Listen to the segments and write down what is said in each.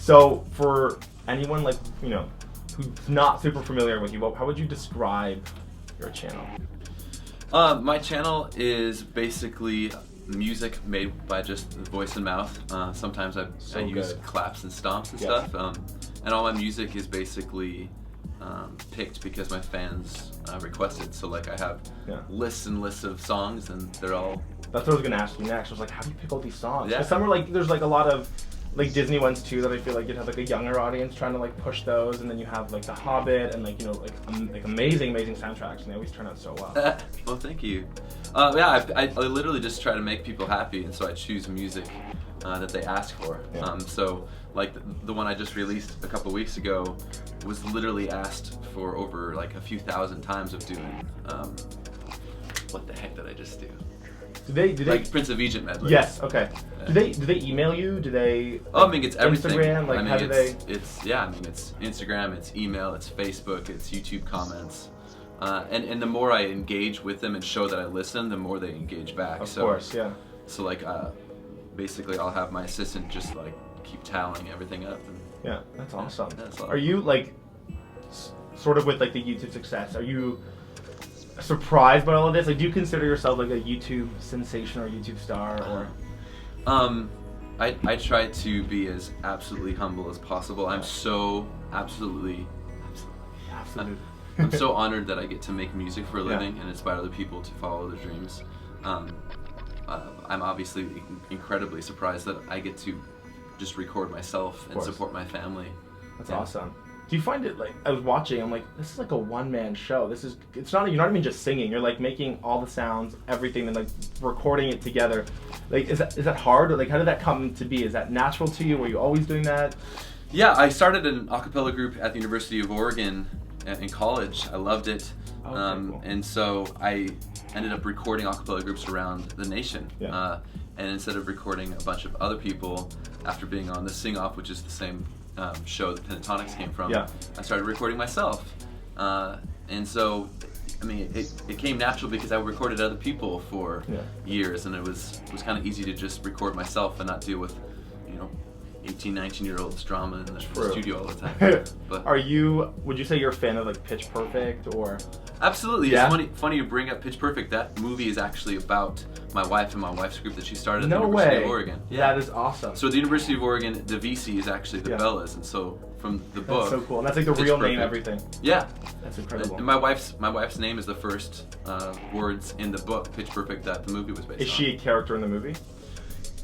So for anyone like, who's not super familiar with you, how would you describe your channel? My channel is basically music made by just voice and mouth. Sometimes I use claps and stomps and stuff. And all my music is basically picked because my fans requested. So like I have lists and lists of songs, and they're all... That's what I was going to ask you next. I was like, how do you pick all these songs? Yeah. Some are like, there's like a lot of like Disney ones too that I feel like you'd have like a younger audience trying to like push those, and then you have like The Hobbit and like like amazing soundtracks, and they always turn out so well. Well, thank you. Yeah, I literally just try to make people happy, and so I choose music that they ask for. Yeah. So like the one I just released a couple weeks ago was literally asked for over like a few thousand times of doing. What the heck did I just do? Do they like Prince of Egypt medley? Yes. Okay. Do they email you? Do they? Oh, I mean, it's everything. Instagram. Like, how do they? It's I mean, it's Instagram, it's email, it's Facebook, it's YouTube comments, and the more I engage with them and show that I listen, the more they engage back. Of course, yeah. So like, basically, I'll have my assistant just like keep tallying everything up. And, yeah, that's awesome. That's Are you like, sort of with like the YouTube success? Are you surprised by all of this? Like, do you consider yourself like a YouTube sensation or YouTube star, or? I try to be as absolutely humble as possible. I'm so absolutely. I'm so honored that I get to make music for a living and inspire other people to follow their dreams. I'm obviously incredibly surprised that I get to just record myself and support my family. That's awesome. Do you find it like, I was watching, I'm like, this is like a one-man show. It's not, you're not even just singing, you're like making all the sounds, everything, and like recording it together. Like, is that hard? Or like, how did that come to be? Is that natural to you? Were you always doing that? Yeah, I started an a cappella group at the University of Oregon in college. I loved it. Cool. And so I ended up recording a cappella groups around the nation. Yeah. And instead of recording a bunch of other people, after being on the Sing Off, which is the same show that Pentatonics came from, I started recording myself. And so, I mean, it came natural because I recorded other people for years, and it was kind of easy to just record myself and not deal with, 18, 19-year-olds drama in the studio all the time. But would you say you're a fan of like Pitch Perfect, or? Absolutely. Yeah? It's funny you bring up Pitch Perfect. That movie is actually about my wife and my wife's group that she started at the University of Oregon. Yeah. That is awesome. So at the University of Oregon, the VC is actually the Bellas, and so from the book. That's so cool. And that's like the real name, everything. Yeah. That's incredible. And my wife's name is the first words in the book, Pitch Perfect, that the movie was based on. Is she a character in the movie?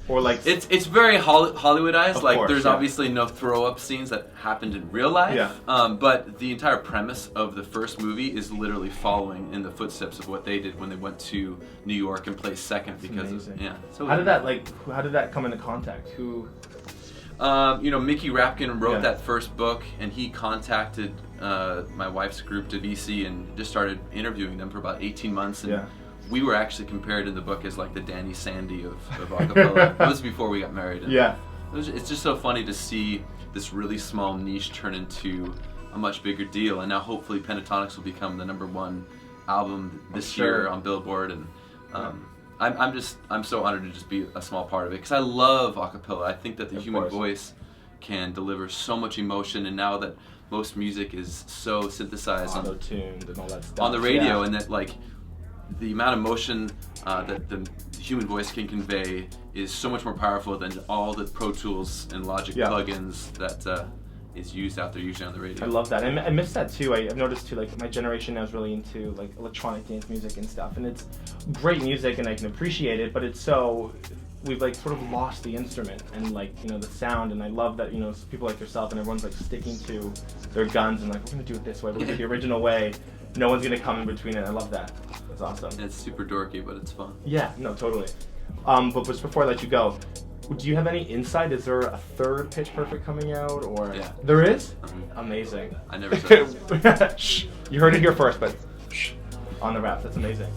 Or like it's very Hollywoodized. Of like course, there's obviously no throw-up scenes that happened in real life. Yeah. But the entire premise of the first movie is literally following in the footsteps of what they did when they went to New York and placed second. That's because amazing. So how did that come into contact? Who? Mickey Rapkin wrote that first book, and he contacted my wife's group, DeVC, and just started interviewing them for about 18 months. And we were actually compared in the book as like the Danny Sandy of acapella. That was before we got married. And it's just so funny to see this really small niche turn into a much bigger deal, and now hopefully Pentatonics will become the #1 album this year on Billboard. And I'm so honored to just be a small part of it because I love acapella. I think that the human voice can deliver so much emotion, and now that most music is so synthesized, auto-tuned and all that stuff on the radio, and that like the amount of emotion that the human voice can convey is so much more powerful than all the Pro Tools and Logic plugins that is used out there usually on the radio. I love that. And I miss that too. I've noticed too, like my generation now is really into like electronic dance music and stuff, and it's great music and I can appreciate it, but it's so, we've like sort of lost the instrument and like, the sound, and I love that, people like yourself and everyone's like sticking to their guns and like, we're gonna do it this way, we're gonna do it the original way. No one's gonna come in between it. I love that. That's awesome. And it's super dorky, but it's fun. Yeah, no, totally. But just before I let you go, do you have any insight? Is there a third Pitch Perfect coming out, or? Yeah. There is? Amazing. I never said Shh. You heard it here first, but shh. On the Wraps. That's amazing.